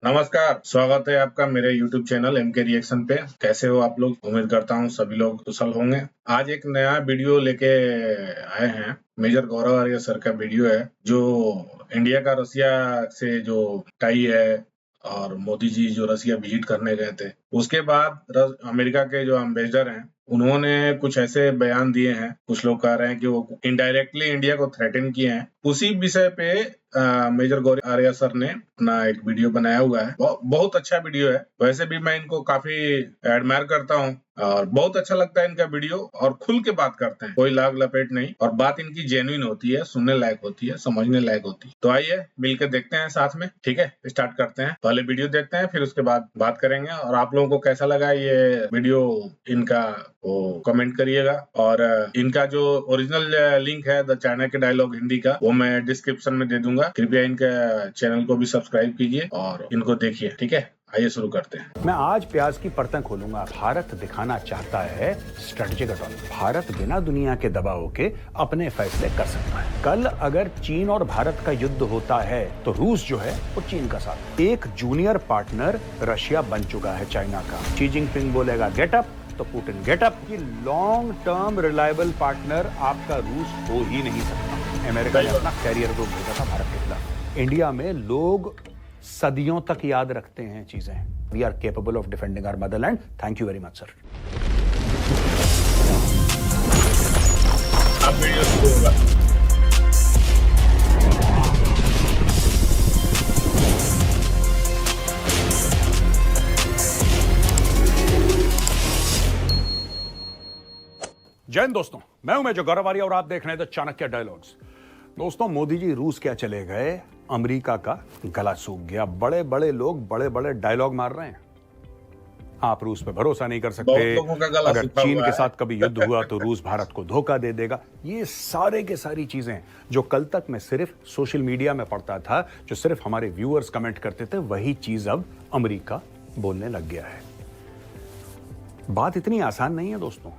नमस्कार, स्वागत है आपका मेरे YouTube चैनल एम के रिएक्शन पे। कैसे हो आप लोग? उम्मीद करता हूँ सभी लोग कुशल होंगे। आज एक नया वीडियो लेके आए हैं। मेजर गौरव आर्य सर का वीडियो है, जो इंडिया का रसिया से जो टाई है और मोदी जी जो रसिया विजिट करने गए थे, उसके बाद अमेरिका के जो एम्बेसडर हैं, उन्होंने कुछ ऐसे बयान दिए हैं। कुछ लोग कह रहे हैं कि वो इनडायरेक्टली इंडिया को थ्रेटन किए हैं। उसी विषय पे मेजर गौरव आर्य सर ने अपना एक वीडियो बनाया हुआ है। बहुत अच्छा वीडियो है। वैसे भी मैं इनको काफी एडमायर करता हूँ और बहुत अच्छा लगता है इनका वीडियो, और खुल के बात करते हैं, कोई लाग लपेट नहीं, और बात इनकी जेन्युइन होती है, सुनने लायक होती है, समझने लायक होती है। तो आइए मिलकर देखते हैं साथ में। ठीक है, स्टार्ट करते हैं। पहले वीडियो देखते हैं, फिर उसके बाद बात करेंगे। और आप लोगों को कैसा लगा ये वीडियो इनका, वो कमेंट करिएगा। और इनका जो ओरिजिनल लिंक है द चाइना के डायलॉग हिंदी का, वो मैं डिस्क्रिप्शन में दे दूंगा। कृपया इनके चैनल को भी सब्सक्राइब कीजिए और इनको देखिए। ठीक है, आइए शुरू करते हैं। मैं आज प्याज की परतें खोलूंगा। भारत दिखाना चाहता है स्ट्रेटेजिक ऑटोनॉमी। भारत बिना दुनिया के दबाव के अपने फैसले कर सकता है। कल अगर चीन और भारत का युद्ध होता है तो रूस जो है वो चीन का साथ। एक जूनियर पार्टनर रशिया बन चुका है चाइना का। शी जिनपिंग बोलेगा गेट अप तो पुतिन गेट अप। ये लॉन्ग टर्म रिलायबल पार्टनर आपका रूस हो ही नहीं सकता। अमेरिका ने अपना कैरियर को भेजा था भारत के खिलाफ। इंडिया में लोग सदियों तक याद रखते हैं चीजें। We are capable of defending our motherland. Thank you very much sir. अब वीडियो शुरू होगा। जय हिंद दोस्तों, मैं हूं मेजर गौरव आर्य और आप देख रहे हैं द चाणक्य डायलॉग्स। दोस्तों, मोदी जी रूस क्या चले गए, अमेरिका का गला सूख गया। बड़े बड़े लोग बड़े बड़े डायलॉग मार रहे हैं। आप रूस पे भरोसा नहीं कर सकते। अगर चीन के साथ कभी युद्ध हुआ तो रूस भारत को धोखा दे देगा। ये सारे के सारी चीजें जो कल तक मैं सिर्फ सोशल मीडिया में पढ़ता था, जो सिर्फ हमारे व्यूअर्स कमेंट करते थे, वही चीज अब अमेरिका बोलने लग गया है। बात इतनी आसान नहीं है दोस्तों,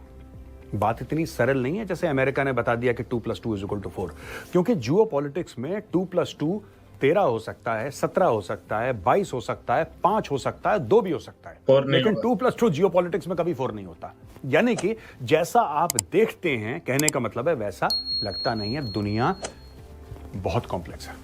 बात इतनी सरल नहीं है जैसे अमेरिका ने बता दिया कि 2+2=4। क्योंकि जियोपॉलिटिक्स में 2+2 13 हो सकता है, 17 हो सकता है, 22 हो सकता है, 5 हो सकता है, 2 भी हो सकता है, लेकिन 2+2 जियोपॉलिटिक्स में कभी 4 नहीं होता। यानी कि जैसा आप देखते हैं, कहने का मतलब है वैसा लगता नहीं है। दुनिया बहुत कॉम्प्लेक्स है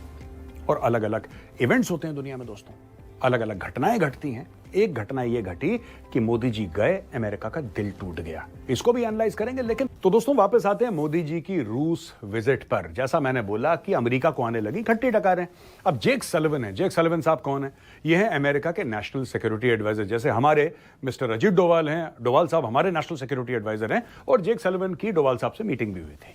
और अलग अलग इवेंट्स होते हैं दुनिया में दोस्तों, अलग अलग घटनाएं घटती हैं। एक घटना ये घटी कि मोदी जी गए, अमेरिका का दिल टूट गया। इसको भी एनालाइज करेंगे। लेकिन तो दोस्तों वापस आते हैं मोदी जी की रूस विजिट पर। जैसा मैंने बोला कि अमेरिका को आने लगी खट्टी टकारें। अब जेक सलिवन है। जेक सलिवन साहब कौन है? ये है अमेरिका के नेशनल सिक्योरिटी एडवाइजर। जैसे हमारे मिस्टर अजीत डोवाल हैं, डोवाल साहब हमारे नेशनल सिक्योरिटी एडवाइजर हैं, और जेक सलिवन की डोवाल साहब से मीटिंग भी हुई थी।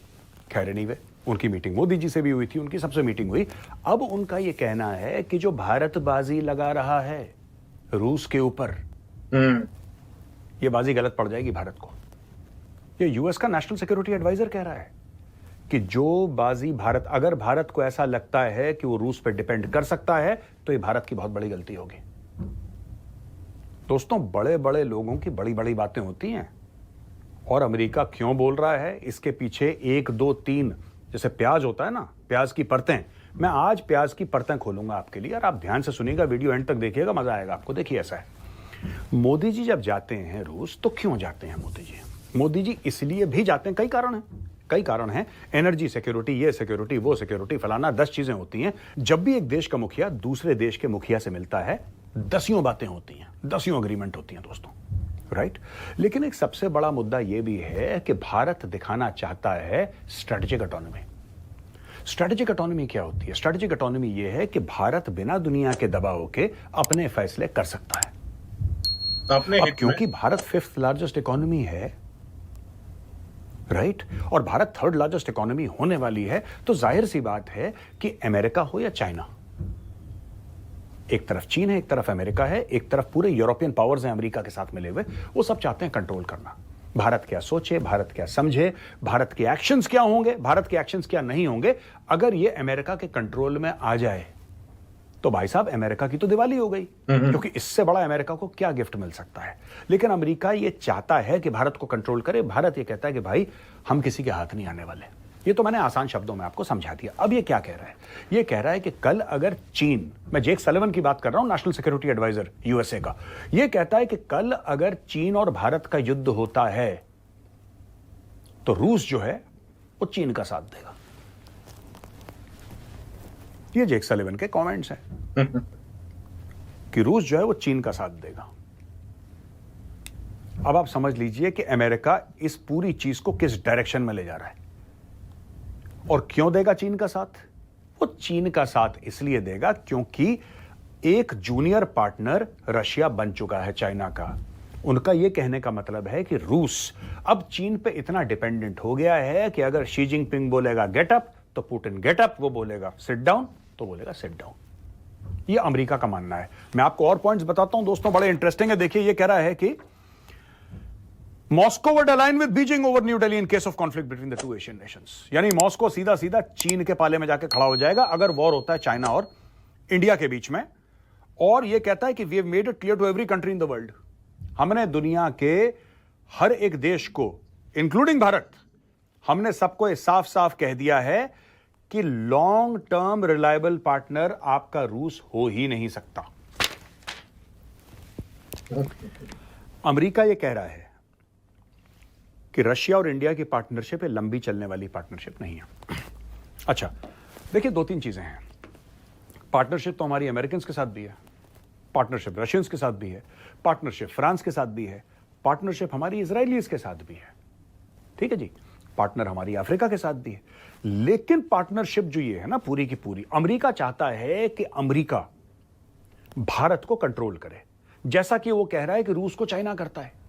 खैर एनीवे, उनकी मीटिंग मोदी जी से भी हुई थी, उनकी सबसे मीटिंग हुई। अब उनका यह कहना है कि जो भारतबाजी लगा रहा है रूस के ऊपर, यह बाजी गलत पड़ जाएगी भारत को। यह यूएस का नेशनल सिक्योरिटी एडवाइजर कह रहा है कि जो बाजी भारत, अगर भारत को ऐसा लगता है कि वो रूस पर डिपेंड कर सकता है तो यह भारत की बहुत बड़ी गलती होगी। दोस्तों, बड़े बड़े लोगों की बड़ी बड़ी बातें होती हैं, और अमेरिका क्यों बोल रहा है इसके पीछे 1 2 3, जैसे प्याज होता है ना, प्याज की परतें। मैं आज प्याज की परतें खोलूंगा आपके लिए, और आप ध्यान से सुनिएगा, वीडियो एंड तक देखिएगा, मजा आएगा आपको। देखिए ऐसा है, मोदी जी जब जाते हैं रूस तो क्यों जाते हैं मोदी जी? मोदी जी इसलिए भी जाते हैं, कई कारण हैं। एनर्जी सिक्योरिटी, ये सिक्योरिटी, वो सिक्योरिटी, फलाना, 10 चीजें होती हैं। जब भी एक देश का मुखिया दूसरे देश के मुखिया से मिलता है, दसियों बातें होती हैं, दसियों अग्रीमेंट होती हैं दोस्तों, राइट? लेकिन एक सबसे बड़ा मुद्दा यह भी है कि भारत दिखाना चाहता है स्ट्रेटेजिक ऑटोनॉमी। स्ट्रेटेजिक ऑटोनॉमी क्या होती है? स्ट्रेटेजिक ऑटोनॉमी यह है कि भारत बिना दुनिया के दबाव के अपने फैसले कर सकता है अपने हित में। क्योंकि भारत 5th लार्जेस्ट इकोनॉमी है, राइट? और भारत 3rd लार्जेस्ट इकोनॉमी होने वाली है, तो जाहिर सी बात है कि अमेरिका हो या चाइना, एक तरफ चीन है, एक तरफ अमेरिका है, एक तरफ पूरे यूरोपियन पावर्स हैं अमेरिका के साथ मिले हुए, वो सब चाहते हैं कंट्रोल करना। भारत क्या सोचे, भारत क्या समझे, भारत के एक्शंस क्या होंगे, भारत के एक्शंस क्या नहीं होंगे। अगर ये अमेरिका के कंट्रोल में आ जाए तो भाई साहब अमेरिका की तो दिवाली हो गई, क्योंकि इससे बड़ा अमेरिका को क्या गिफ्ट मिल सकता है। लेकिन अमेरिका ये चाहता है कि भारत को कंट्रोल करे। भारत ये कहता है कि भाई हम किसी के हाथ नहीं आने वाले, ये तो मैंने आसान शब्दों में आपको समझा दिया। अब ये क्या कह रहा है? ये कह रहा है कि कल अगर चीन, मैं जेक सलिवन की बात कर रहा हूं, नेशनल सिक्योरिटी एडवाइजर यूएसए का, ये कहता है कि कल अगर चीन और भारत का युद्ध होता है तो रूस जो है वो चीन का साथ देगा। ये जेक सलिवन के कमेंट्स हैं कि रूस जो है वो चीन का साथ देगा। अब आप समझ लीजिए कि अमेरिका इस पूरी चीज को किस डायरेक्शन में ले जा रहा है और क्यों देगा चीन का साथ। वो चीन का साथ इसलिए देगा क्योंकि एक जूनियर पार्टनर रशिया बन चुका है चाइना का। उनका यह कहने का मतलब है कि रूस अब चीन पे इतना डिपेंडेंट हो गया है कि अगर शी जिनपिंग बोलेगा गेट अप तो पुतिन गेट अप, वो बोलेगा सिट डाउन तो बोलेगा सिट डाउन। ये अमेरिका का मानना है। मैं आपको और पॉइंट्स बताता हूं दोस्तों, बड़े इंटरेस्टिंग है। देखिए ये कह रहा है कि Moscow would align with Beijing over new Delhi in case of conflict between the two Asian Nations. यानी मॉस्को सीधा सीधा चीन के पाले में जाके खड़ा हो जाएगा अगर वॉर होता है चाइना और इंडिया के बीच में। और यह कहता है कि we have made it clear to every country in the world, हमने दुनिया के हर एक देश को इंक्लूडिंग भारत, हमने सबको ये साफ साफ कह दिया है कि लॉन्ग टर्म रिलायबल पार्टनर आपका रूस हो ही नहीं सकता। अमेरिका यह कह रहा है कि रशिया और इंडिया की पार्टनरशिप लंबी चलने वाली पार्टनरशिप नहीं है। अच्छा देखिए, दो तीन चीजें हैं। पार्टनरशिप तो हमारी अमेरिकन के साथ भी है, पार्टनरशिप रशियंस के साथ भी है, पार्टनरशिप फ्रांस के साथ भी है, पार्टनरशिप हमारी इजरायलीज के साथ भी है। ठीक है जी, पार्टनर हमारी अफ्रीका के साथ भी है। लेकिन पार्टनरशिप जो ये है ना पूरी की पूरी, अमेरिका चाहता है कि अमेरिका भारत को कंट्रोल करे, जैसा कि वो कह रहा है कि रूस को चाइना करता है।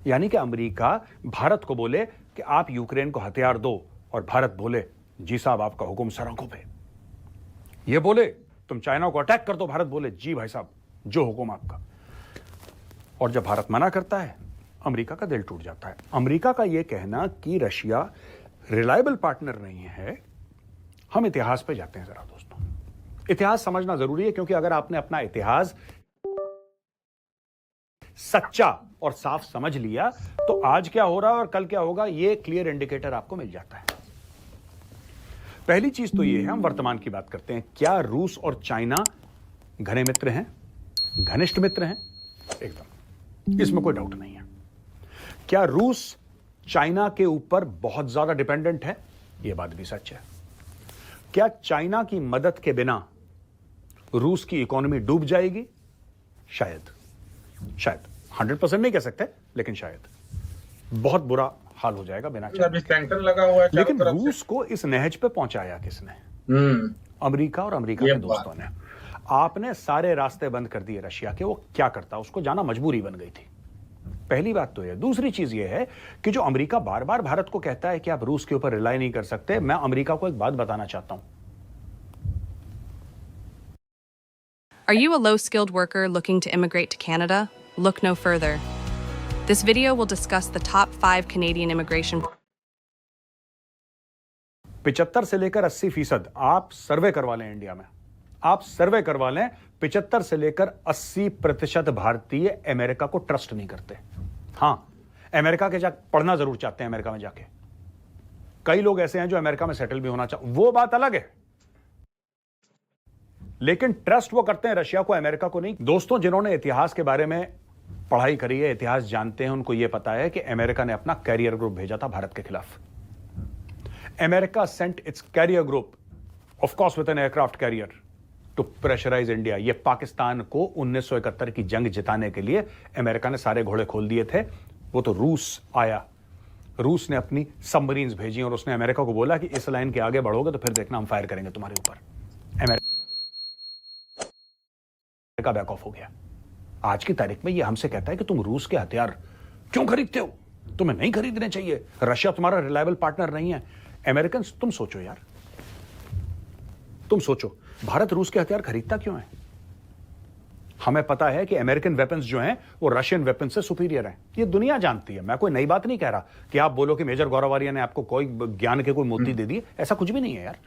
यानी कि अमेरिका भारत को बोले कि आप यूक्रेन को हथियार दो और भारत बोले जी साहब आपका हुक्म सर आंखों पे। ये बोले तुम चाइना को अटैक कर दो, भारत बोले जी भाई साहब जो हुक्म आपका। और जब भारत मना करता है अमेरिका का दिल टूट जाता है। अमेरिका का यह कहना कि रशिया रिलायबल पार्टनर नहीं है। हम इतिहास पे जाते हैं जरा दोस्तों, इतिहास समझना जरूरी है, क्योंकि अगर आपने अपना इतिहास सच्चा और साफ समझ लिया तो आज क्या हो रहा है और कल क्या होगा ये क्लियर इंडिकेटर आपको मिल जाता है। पहली चीज तो ये है, हम वर्तमान की बात करते हैं। क्या रूस और चाइना घने मित्र हैं, घनिष्ठ मित्र हैं? एकदम, इसमें कोई डाउट नहीं है। क्या रूस चाइना के ऊपर बहुत ज्यादा डिपेंडेंट है? यह बात भी सच है। क्या चाइना की मदद के बिना रूस की इकोनॉमी डूब जाएगी? शायद 100% नहीं कह सकते, लेकिन शायद बहुत बुरा हाल हो जाएगा बिना चाइना। अभी सैंक्शन लगा हुआ है, लेकिन रूस को इस नहज पे पहुंचाया किसने? अमेरिका और अमेरिका के दोस्तों ने। आपने सारे रास्ते बंद कर दिए रशिया के, वो क्या करता, उसको जाना मजबूरी बन गई थी। पहली बात तो यह। दूसरी चीज यह है कि जो अमेरिका बार बार भारत को कहता है कि आप रूस के ऊपर रिलाई नहीं कर सकते, मैं अमेरिका को एक बात बताना चाहता हूं। Are you a low-skilled worker looking to immigrate to Canada? Look no further. This video will discuss the top 5 Canadian immigration. 75 से लेकर 80% आप सर्वे करवा लें इंडिया में, आप सर्वे करवा लें, 75 से लेकर 80% भारतीय अमेरिका को ट्रस्ट नहीं करते। हां, अमेरिका के जाकर पढ़ना जरूर चाहते हैं, अमेरिका में जाके। कई लोग ऐसे हैं जो अमेरिका में सेटल भी होना चाहते, वो बात अलग है, लेकिन ट्रस्ट वो करते हैं रशिया को, अमेरिका को नहीं। दोस्तों, जिन्होंने इतिहास के बारे में पढ़ाई करी है, इतिहास जानते हैं, उनको यह पता है कि अमेरिका ने अपना कैरियर ग्रुप भेजा था भारत के खिलाफ। America sent its carrier group, of course with an aircraft carrier, to pressurise India. यह पाकिस्तान को 1971 की जंग जिताने के लिए अमेरिका ने सारे घोड़े खोल दिए थे। वो तो रूस आया, रूस ने अपनी सबमरीन्स भेजी और उसने अमेरिका को बोला कि इस लाइन के आगे बढ़ोगे तो फिर देखना हम फायर करेंगे तुम्हारे ऊपर। अमेरिका बैक ऑफ हो गया। आज की तारीख में ये हमसे कहता है कि तुम रूस के हथियार क्यों खरीदते हो, तुम्हें नहीं खरीदने चाहिए, रशिया तुम्हारा रिलायबल पार्टनर नहीं है। अमेरिकन, तुम सोचो यार, तुम सोचो, भारत रूस के हथियार खरीदता क्यों है? हमें पता है कि अमेरिकन वेपन्स जो हैं वो रशियन वेपन्स से सुपीरियर हैं। ये दुनिया जानती है। मैं कोई नई बात नहीं कह रहा कि आप बोलो कि मेजर गौरवारिया ने आपको कोई ज्ञान के कोई मोती दे दिए, ऐसा कुछ भी नहीं है यार।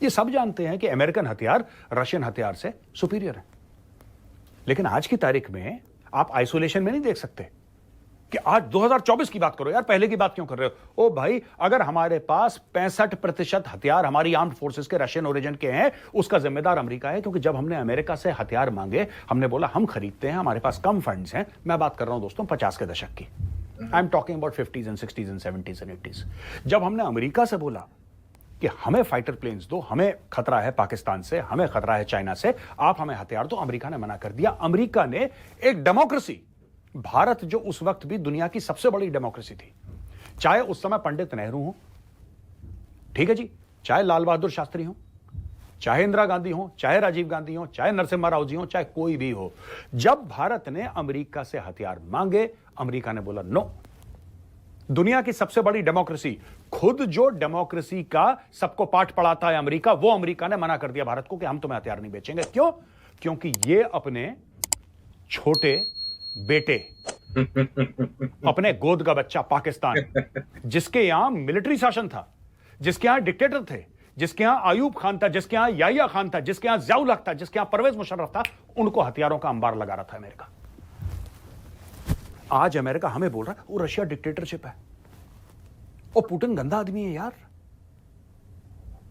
ये सब जानते हैं कि अमेरिकन हथियार रशियन हथियार से सुपीरियर है। लेकिन आज की तारीख में आप आइसोलेशन में नहीं देख सकते। कि आज 2024 की बात करो यार, पहले की बात क्यों कर रहे हो? ओ भाई, अगर हमारे पास 65% हथियार हमारी आर्म्ड फोर्सेस के रशियन ओरिजिन के हैं, उसका जिम्मेदार अमेरिका है। क्योंकि जब हमने अमेरिका से हथियार मांगे, हमने बोला हम खरीदते हैं, हमारे पास कम फंड्स हैं। मैं बात कर रहा हूं दोस्तों 50 के दशक की। I am talking about 50s and 60s and 70s and 80s। जब हमने अमेरिका से बोला कि हमें फाइटर प्लेन्स दो, हमें खतरा है पाकिस्तान से, हमें खतरा है चाइना से, आप हमें हथियार दो, अमेरिका ने मना कर दिया। अमेरिका ने एक डेमोक्रेसी, भारत जो उस वक्त भी दुनिया की सबसे बड़ी डेमोक्रेसी थी, चाहे उस समय पंडित नेहरू हो, ठीक है जी, चाहे लाल बहादुर शास्त्री हो, चाहे इंदिरा गांधी हो, चाहे राजीव गांधी हो, चाहे नरसिम्हा राव जी हो, चाहे कोई भी हो, जब भारत ने अमेरिका से हथियार मांगे, अमेरिका ने बोला नो। दुनिया की सबसे बड़ी डेमोक्रेसी, खुद जो डेमोक्रेसी का सबको पाठ पढ़ाता है अमेरिका, वो अमेरिका ने मना कर दिया भारत को कि हम तुम्हें हथियार नहीं बेचेंगे। क्यों? क्योंकि ये अपने छोटे बेटे, अपने गोद का बच्चा पाकिस्तान, जिसके यहां मिलिट्री शासन था, जिसके यहां डिक्टेटर थे, जिसके यहां आयूब खान था, जिसके यहां याहिया खान था, जिसके यहां ज़िया-उल हक था, जिसके यहां परवेज मुशर्रफ था, उनको हथियारों का अंबार लगा रहा था अमेरिका। आज अमेरिका हमें बोल रहा है वो रशिया डिक्टेटरशिप है, वो पुतिन गंदा आदमी है। यार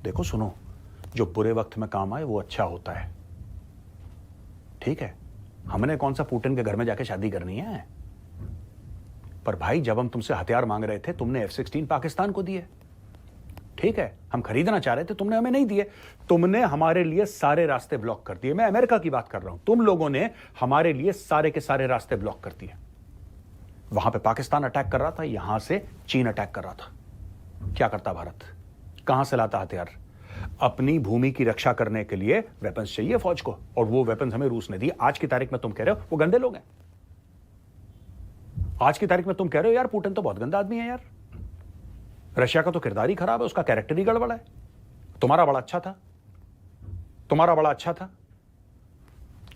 देखो सुनो, जो बुरे वक्त में काम आए वो अच्छा होता है, ठीक है? हमने कौन सा पुतिन के घर में जाके शादी करनी है? पर भाई, जब हम तुमसे हथियार मांग रहे थे, तुमने F-16 पाकिस्तान को दिए, ठीक है? हम खरीदना चाह रहे थे, तुमने हमें नहीं दिए। तुमने हमारे लिए सारे रास्ते ब्लॉक कर दिए। मैं अमेरिका की बात कर रहा हूं। तुम लोगों ने हमारे लिए सारे के सारे रास्ते ब्लॉक कर दिए। वहां पे पाकिस्तान अटैक कर रहा था, यहां से चीन अटैक कर रहा था। क्या करता भारत? कहां से लाता हथियार? अपनी भूमि की रक्षा करने के लिए वेपन्स चाहिए फौज को, और वो वेपन्स हमें रूस ने दिए। आज की तारीख में तुम कह रहे हो वो गंदे लोग हैं। आज की तारीख में तुम कह रहे हो यार पुतिन तो बहुत गंदा आदमी है। यार रशिया का तो किरदार ही खराब है, उसका कैरेक्टर ही गड़बड़ है। तुम्हारा बड़ा अच्छा था, तुम्हारा बड़ा अच्छा था।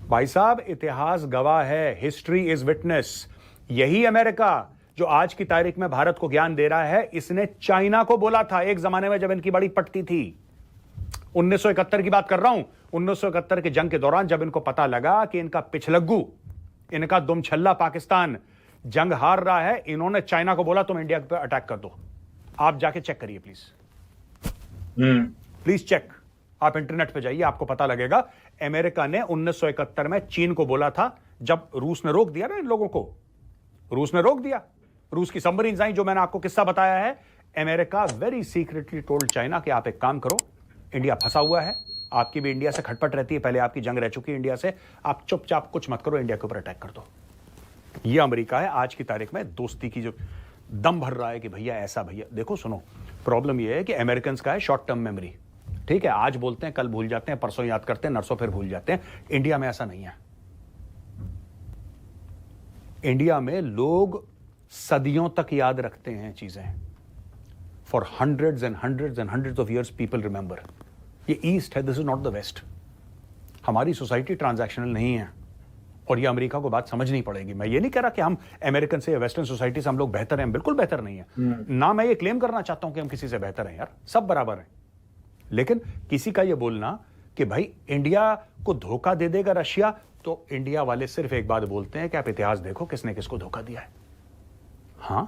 भाई साहब, इतिहास गवाह है, हिस्ट्री इज विटनेस। यही अमेरिका जो आज की तारीख में भारत को ज्ञान दे रहा है, इसने चाइना को बोला था एक जमाने में जब इनकी बड़ी पटती थी। 1971 की बात कर रहा हूं। 1971 की जंग के दौरान जब इनको पता लगा कि इनका पिछलग्गू, इनका दुमछल्ला पाकिस्तान जंग हार रहा है, इन्होंने चाइना को बोला तुम इंडिया पे अटैक कर दो। आप जाके चेक करिए प्लीज, प्लीज चेक। आप इंटरनेट पे जाइए, आपको पता लगेगा। अमेरिका ने 1971 में चीन को बोला था, जब रूस ने रोक दिया ना इन लोगों को, रूस ने रोक दिया, रूस की सबमरीन्स आई, जो मैंने आपको किस्सा बताया है। America very secretly told China कि आप एक काम करो, इंडिया फंसा हुआ है, आपकी भी इंडिया से खटपट रहती है, पहले आपकी जंग रह चुकी है इंडिया से, आप चुपचाप कुछ मत करो, इंडिया के ऊपर अटैक कर दो। ये अमेरिका है आज की तारीख में दोस्ती की जो दम भर रहा है कि भैया ऐसा, भैया देखो सुनो, प्रॉब्लम यह है कि अमेरिकन का है शॉर्ट टर्म मेमोरी, ठीक है? आज बोलते हैं, कल भूल जाते हैं, परसों याद करते हैं, नरसों फिर भूल जाते हैं। इंडिया में ऐसा नहीं है। इंडिया में लोग सदियों तक याद रखते हैं चीजें। For hundreds and hundreds and hundreds of years people remember. ये ईस्ट है, this is not the west. हमारी सोसाइटी ट्रांजैक्शनल नहीं है, और ये अमेरिका को बात समझनी पड़ेगी। मैं ये नहीं कह रहा कि हम अमेरिकन से या वेस्टर्न सोसाइटी से हम लोग बेहतर हैं, बिल्कुल बेहतर नहीं है ना। मैं ये क्लेम करना चाहता हूं कि हम किसी से बेहतर हैं, यार सब बराबर हैं। लेकिन किसी का ये बोलना कि भाई इंडिया को धोखा दे देगा रशिया, तो इंडिया वाले सिर्फ एक बात बोलते हैं कि आप इतिहास देखो किसने किसको धोखा दिया है। हां,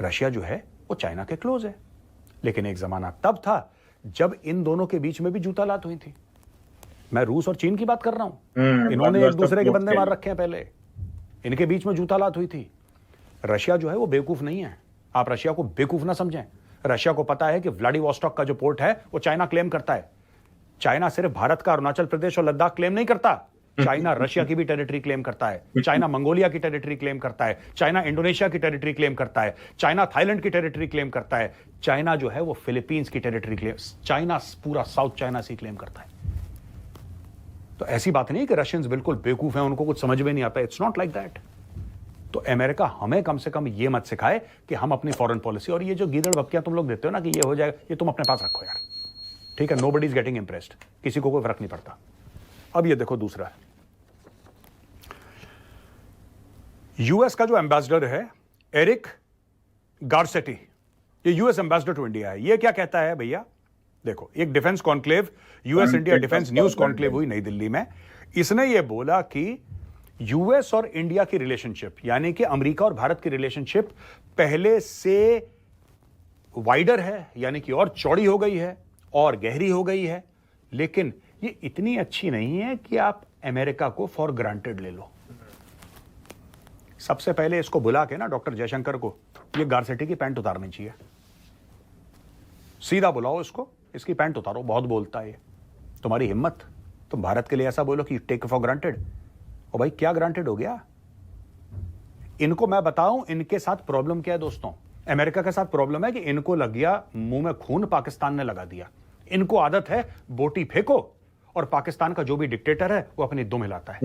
रशिया जो है वो चाइना के क्लोज है, लेकिन एक जमाना तब था जब इन दोनों के बीच में भी जूता लात हुई थी। मैं रूस और चीन की बात कर रहा हूं। इन्होंने एक दूसरे के बंदे मार रखे हैं, पहले इनके बीच में जूता लात हुई थी। रशिया जो है वो बेवकूफ नहीं है, आप रशिया को बेवकूफ ना समझें। रशिया को पता है कि व्लादिवोस्टॉक का जो पोर्ट है वो चाइना क्लेम करता है। चाइना सिर्फ भारत का अरुणाचल प्रदेश और लद्दाख क्लेम नहीं करता, चाइना रशिया की भी टेरिटरी क्लेम करता है, चाइना मंगोलिया की टेरिटरी क्लेम करता है, चाइना इंडोनेशिया की टेरिटरी क्लेम करता है, चाइना थाईलैंड की टेरिटरी क्लेम करता है, चाइना जो है वो फिलीपींस की टेरिटरी क्लेम, चाइना पूरा साउथ चाइना सी क्लेम करता है। तो ऐसी बात नहीं कि रशियंस बिल्कुल बेवकूफ हैं, उनको कुछ समझ में नहीं आता। It's not like that. तो अमेरिका हमें कम से कम ये मत सिखाए कि हम अपनी फॉरेन पॉलिसी, और ये जो गीदड़ भपकियां तुम लोग देते हो ना कि ये हो जाएगा, ये तुम अपने पास रखो यार, ठीक है? नोबडी इज गेटिंग इंप्रेस्ड, किसी को कोई फर्क नहीं पड़ता। अब ये देखो दूसरा, यूएस का जो एम्बेसडर है एरिक गारसेटी, ये यूएस एम्बेसडर टू इंडिया है। ये क्या कहता है भैया? देखो, एक defence conclave, US India defence news conclave हुई नई दिल्ली में। इसने ये बोला कि यूएस और इंडिया की रिलेशनशिप, यानी कि अमेरिका और भारत की रिलेशनशिप पहले से वाइडर है, यानी कि और चौड़ी हो गई है और गहरी हो गई है, लेकिन ये इतनी अच्छी नहीं है कि आप अमेरिका को फॉर ग्रांटेड ले लो। सबसे पहले इसको बुला के ना डॉक्टर जयशंकर को ये गारसेटी की पैंट उतारनी चाहिए। सीधा बुलाओ इसको, इसकी पैंट उतारो, बहुत बोलता है ये। तुम्हारी हिम्मत, तुम भारत के लिए ऐसा बोलो कि टेक फॉर ग्रांटेड। और भाई क्या ग्रांटेड हो गया? इनको मैं बताऊं इनके साथ प्रॉब्लम क्या है दोस्तों। अमेरिका के साथ प्रॉब्लम है कि इनको लग गया मुंह में खून, पाकिस्तान ने लगा दिया। इनको आदत है बोटी फेंको और पाकिस्तान का जो भी डिक्टेटर है वो अपनी दुम हिलाता है।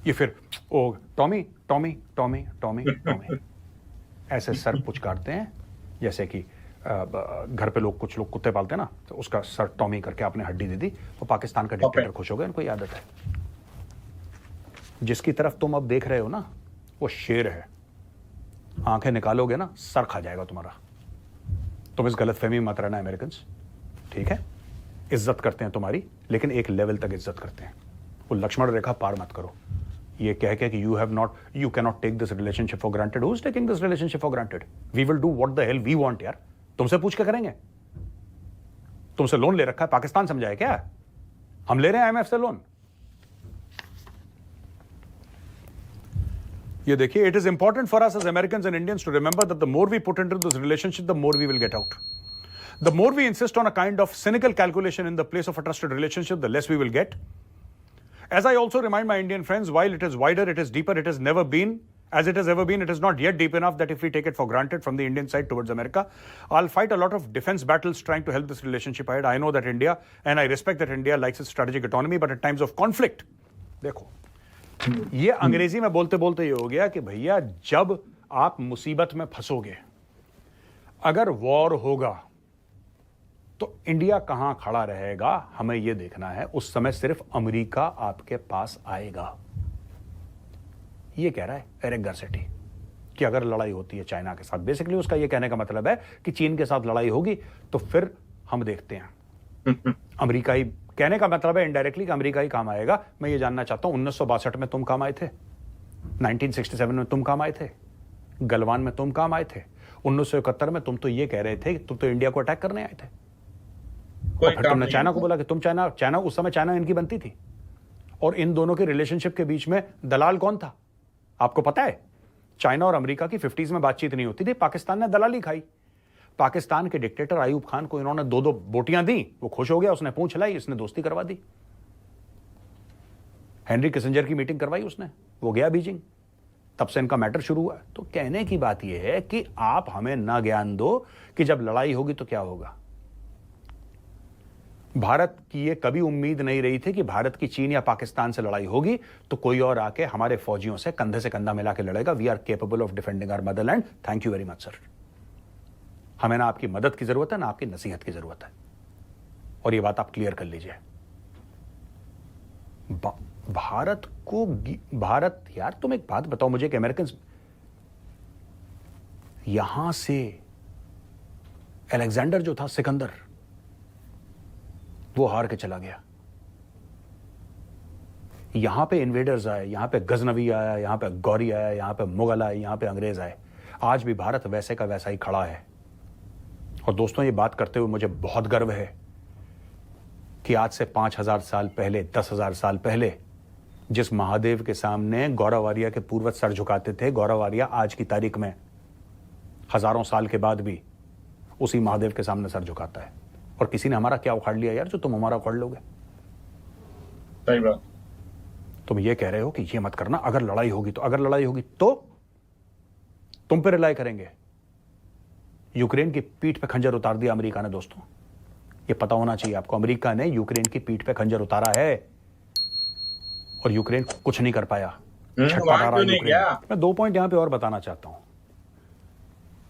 ये फिर ओ Tommy Tommy Tommy Tommy Tommy ऐसे सर पुचकारते हैं, जैसे कि घर पे लोग, कुछ लोग कुत्ते पालते हैं ना, तो उसका सर टॉमी करके आपने हड्डी दे दी तो पाकिस्तान का डिक्टेटर खुश हो गया। इनको आदत है। जिसकी तरफ तुम अब देख रहे हो ना, वो शेर है। आंखें निकालोगे ना, सर खा जाएगा तुम्हारा। तुम इस गलतफहमी में मत रहना अमेरिकन्स, ठीक है? इज्जत करते हैं तुम्हारी, लेकिन एक लेवल तक इज्जत करते हैं। वो लक्ष्मण रेखा पार मत करो। ये कह के कि you cannot take this relationship for granted. Who's taking this relationship for granted? We will do what the hell we want यार। तुमसे पूछ के करेंगे? तुमसे लोन ले रखा है, पाकिस्तान समझा है क्या? हम ले रहे हैं IMF से लोन। ये देखिए, it is important for us as Americans and Indians to remember that the more we put into this relationship, the more we will get out. The more we insist on a kind of cynical calculation in the place of a trusted relationship, the less we will get. As I also remind my Indian friends, while it is wider, it is deeper, it has never been, as it has ever been, it is not yet deep enough that if we take it for granted from the Indian side towards America, I'll fight a lot of defense battles trying to help this relationship ahead. I know that India, and I respect that India likes its strategic autonomy, but at times of conflict, देखो, ये अंग्रेजी में बोलते बोलते ये हो गया कि भैया जब आप मुसीबत में फंसोगे, अगर वॉर होगा तो इंडिया कहां खड़ा रहेगा, हमें यह देखना है। उस समय सिर्फ अमेरिका आपके पास आएगा। यह कह रहा है एरिक गारसेटी कि अगर लड़ाई होती है चाइना के साथ, बेसिकली उसका यह कहने का मतलब है कि चीन के साथ लड़ाई होगी तो फिर हम देखते हैं। अमेरिका ही कहने का मतलब है इनडायरेक्टली कि अमेरिका ही काम आएगा। मैं ये जानना चाहता हूं, 1962 में तुम काम आए थे, 1967 में तुम काम आए थे, गलवान में तुम काम आए थे, 1971 में तुम तो ये कह रहे थे कि तुम तो इंडिया को अटैक करने आए थे। और फिर तुमने चाइना को बोला कि तुम चाइना उस समय चाइना इनकी बनती थी। और इन दोनों के रिलेशनशिप के बीच में दलाल कौन था आपको पता है? चाइना और अमेरिका की 50s में बातचीत नहीं होती थी, पाकिस्तान ने दलाली खाई। पाकिस्तान के डिक्टेटर आयूब खान को इन्होंने 2-2 बोटियां दी, वो खुश हो गया, उसने पूंछ हिलाई, इसने दोस्ती करवा दी। हेनरी किसिंजर की मीटिंग करवाई उसने, वो गया बीजिंग, तब से इनका मैटर शुरू हुआ। तो कहने की बात यह है कि आप हमें ना ज्ञान दो कि जब लड़ाई होगी तो क्या होगा। भारत की ये कभी उम्मीद नहीं रही थी कि भारत की चीन या पाकिस्तान से लड़ाई होगी तो कोई और आके हमारे फौजियों से कंधा मिला के लड़ेगा। We are capable of defending our motherland. Thank you very much sir. हमें ना आपकी मदद की जरूरत है, ना आपकी नसीहत की जरूरत है, और ये बात आप क्लियर कर लीजिए। भारत यार, तुम एक बात बताओ मुझे कि अमेरिकन यहां से अलेक्जेंडर जो था, सिकंदर, वो हार के चला गया। यहां पे इन्वेडर्स आए, यहां पे गजनवी आया, यहां पे गौरी आया, यहां पे मुगल आए, यहां पे अंग्रेज आए। आज भी भारत वैसे का वैसा ही खड़ा है। और दोस्तों, ये बात करते हुए मुझे बहुत गर्व है कि आज से 5000 साल पहले, 10,000 साल पहले जिस महादेव के सामने गौरव आर्या के पूर्वज सर झुकाते थे, गौरव आर्या आज की तारीख में हजारों साल के बाद भी उसी महादेव के सामने सर झुकाता है। और किसी ने हमारा क्या उखाड़ लिया यार, जो तुम हमारा उखाड़ लोगे। सही बात। तुम ये कह रहे हो कि ये मत करना, अगर लड़ाई होगी तो तुम पे रिलाई करेंगे। यूक्रेन की पीठ पे खंजर उतार दिया अमेरिका ने। दोस्तों, ये पता होना चाहिए आपको, अमेरिका ने यूक्रेन की पीठ पे खंजर उतारा है और यूक्रेन कुछ नहीं कर पाया। मैं 2 पॉइंट यहां पे और बताना चाहता हूं।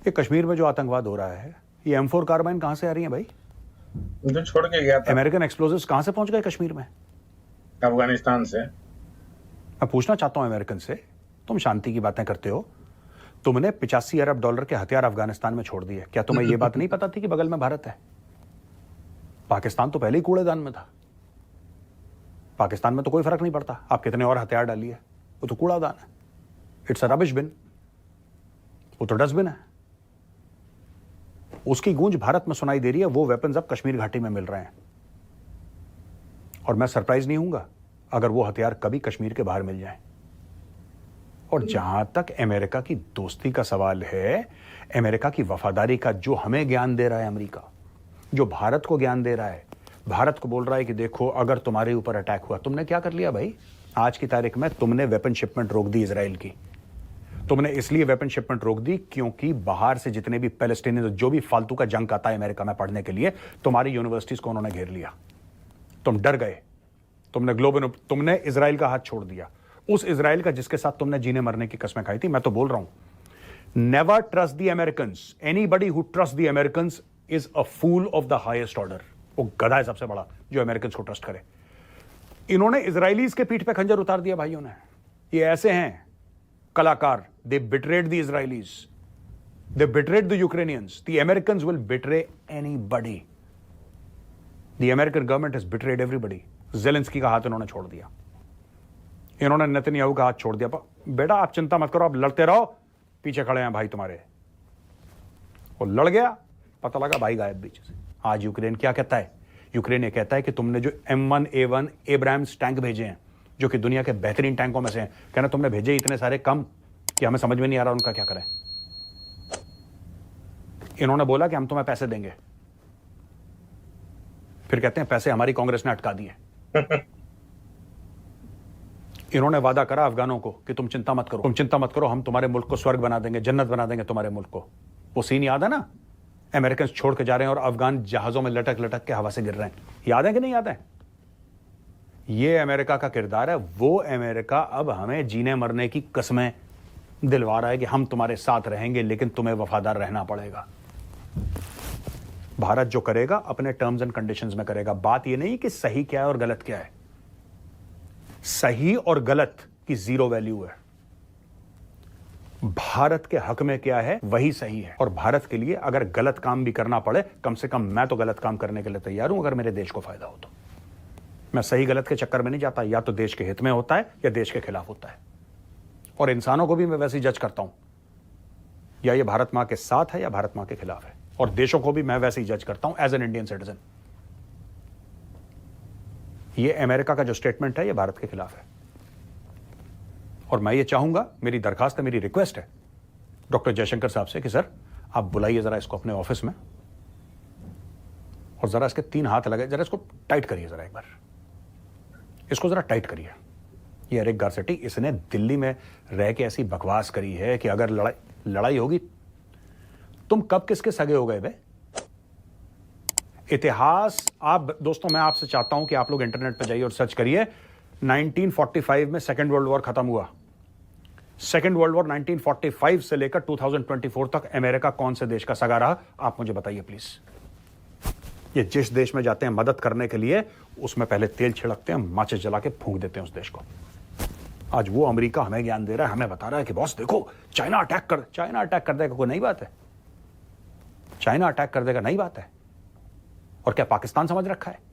ये कश्मीर में जो आतंकवाद हो रहा है, ये M4 कार्बाइन कहां से आ रही है भाई? मुझे छोड़ के गया था। अमेरिकन एक्सप्लोजिव्स कहां से पहुंच गए कश्मीर में? अफगानिस्तान से। मैं पूछना चाहता हूं अमेरिकन से, तुम शांति की बातें करते हो, तुमने $85 अरब के हथियार अफगानिस्तान में छोड़ दिए। क्या तुम्हें यह बात नहीं पता थी कि बगल में भारत है? पाकिस्तान तो पहले ही कूड़ेदान में था। पाकिस्तान में तो कोई फर्क नहीं पड़ता आप कितने और हथियार डालिए, वो तो कूड़ादान है, इट्स अ रबिश बिन, वो तो डस्टबिन है। उसकी गूंज भारत में सुनाई दे रही है, वो वेपन्स अब कश्मीर घाटी में मिल रहे हैं। और मैं सरप्राइज नहीं हूंगा अगर वो हथियार कभी कश्मीर के बाहर मिल जाए। और जहां तक अमेरिका की दोस्ती का सवाल है, अमेरिका की वफादारी का जो हमें ज्ञान दे रहा है अमेरिका, जो भारत को ज्ञान दे रहा है, भारत को बोल रहा है कि देखो अगर तुम्हारे ऊपर अटैक हुआ, तुमने क्या कर लिया भाई? आज की तारीख में तुमने वेपन शिपमेंट रोक दी इजराइल की। तुमने इसलिए वेपन शिपमेंट रोक दी क्योंकि बाहर से जितने भी पैलेस्टीनियन जो भी फालतू का जंग आता है अमेरिका में पढ़ने के लिए, तुम्हारी यूनिवर्सिटीज को उन्होंने घेर लिया। तुम डर गए, तुमने इजराइल का हाथ छोड़ दिया, उस इजराइल का जिसके साथ तुमने जीने मरने की कसमें खाई थी। मैं तो बोल रहा हूं, never trust the Americans. Anybody who trust the Americans is a fool of the highest order. वो गधा है सबसे बड़ा जो अमेरिकन्स को ट्रस्ट करे। इन्होंने इजरायलीज के पीठ पे खंजर उतार दिया भाइयों ने। ये ऐसे हैं कलाकार, they betrayed the Israelis, they betrayed the Ukrainians. The Americans will betray anybody. The American government has betrayed everybody. Zelensky का हाथ इन्होंने छोड़ दिया, इन्होंने नेतन्याहू का हाथ छोड़ दिया। बेटा आप चिंता मत करो, आप लड़ते रहो, पीछे खड़े हैं भाई तुम्हारे। वो लड़ गया, पता लगा भाई गायब बीच से। आज यूक्रेन क्या कहता है? यूक्रेन ये कहता है कि तुमने जो M1A1 एब्राम्स टैंक भेजे हैं, जो कि दुनिया के बेहतरीन टैंकों में से हैं, कहना तुमने भेजे इतने सारे कम कि हमें समझ में नहीं आ रहा उनका क्या करें। इन्होंने बोला कि हम तुम्हें पैसे देंगे, फिर कहते हैं पैसे हमारी कांग्रेस ने अटका दिए। इन्होंने वादा करा अफगानों को कि तुम चिंता मत करो, तुम चिंता मत करो, हम तुम्हारे मुल्क को स्वर्ग बना देंगे, जन्नत बना देंगे तुम्हारे मुल्क को। वो सीन याद है ना? अमेरिकन छोड़ के जा रहे हैं और अफगान जहाजों में लटक लटक के हवा से गिर रहे हैं। याद है कि नहीं याद है? ये अमेरिका का किरदार है। वो अमेरिका अब हमें जीने मरने की कसमें दिलवा रहा है कि हम तुम्हारे साथ रहेंगे, लेकिन तुम्हें वफादार रहना पड़ेगा। भारत जो करेगा अपने टर्म्स एंड कंडीशंस में करेगा। बात यह नहीं कि सही क्या है और गलत क्या है। सही और गलत की जीरो वैल्यू है। भारत के हक में क्या है वही सही है। और भारत के लिए अगर गलत काम भी करना पड़े, कम से कम मैं तो गलत काम करने के लिए तैयार हूं, अगर मेरे देश को फायदा हो तो। मैं सही गलत के चक्कर में नहीं जाता, या तो देश के हित में होता है या देश के खिलाफ होता है। और इंसानों को भी मैं वैसे ही जज करता हूं, या ये भारत मां के साथ है या भारत मां के खिलाफ है। और देशों को भी मैं वैसे ही जज करता हूं एज एन इंडियन सिटीजन। ये अमेरिका का जो स्टेटमेंट है ये भारत के खिलाफ है। और मैं ये चाहूंगा, मेरी दरखास्त है, मेरी रिक्वेस्ट है डॉक्टर जयशंकर साहब से कि सर आप बुलाइए जरा इसको अपने ऑफिस में, और जरा इसके 3 हाथ लगे, जरा इसको टाइट करिए, जरा एक बार इसको जरा टाइट करिए। ये एरिक गारसेटी, इसने दिल्ली में रह के ऐसी बकवास करी है कि अगर लड़ाई होगी, तुम कब किसके सगे हो गए बे? इतिहास, आप दोस्तों मैं आपसे चाहता हूं कि आप लोग इंटरनेट पर जाइए और सर्च करिए। 1945 में सेकेंड वर्ल्ड वॉर खत्म हुआ। सेकेंड वर्ल्ड वॉर 1945 से लेकर 2024 तक अमेरिका कौन से देश का सगा रहा? आप मुझे बताइए प्लीज। ये जिस देश में जाते हैं मदद करने के लिए, उसमें पहले तेल छिड़कते हैं, माचिस जला के फूंक देते हैं उस देश को। आज वो अमेरिका हमें ज्ञान दे रहा है, हमें बता रहा है कि बॉस देखो चाइना अटैक कर देगा, कोई नई बात है? चाइना अटैक कर देगा नई बात है? और क्या पाकिस्तान समझ रखा है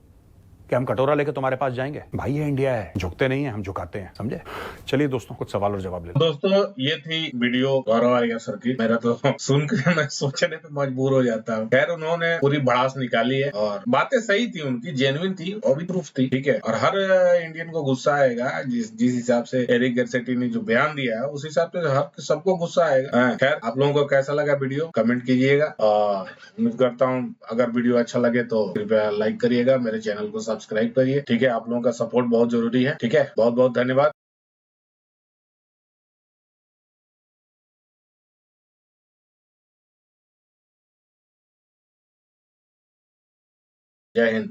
कि हम कटोरा लेके तुम्हारे पास जाएंगे? भाई ये इंडिया है, झुकते नहीं है, हम झुकाते हैं, समझे? चलिए दोस्तों कुछ सवाल और जवाब लेते हैं। दोस्तों ये थी वीडियो गौरव आर्या सर की। मेरा तो सुन के मैं सोचने पे मजबूर हो जाता हूँ। खैर उन्होंने पूरी भड़ास निकाली है और बातें सही थी उनकी, जेन्युइन थी और भी प्रूफ थी, ठीक है। और हर इंडियन को गुस्सा आएगा जिस हिसाब से एरिक गारसेटी ने जो बयान दिया है उस हिसाब से हर सबको गुस्सा आएगा। खैर आप लोगों को कैसा लगा वीडियो कमेंट कीजिएगा, और उम्मीद करता हूँ अगर वीडियो अच्छा लगे तो कृपया लाइक करिएगा, मेरे चैनल को सब्सक्राइब करिए, ठीक है। आप लोगों का सपोर्ट बहुत जरूरी है, ठीक है। बहुत बहुत धन्यवाद। जय हिंद।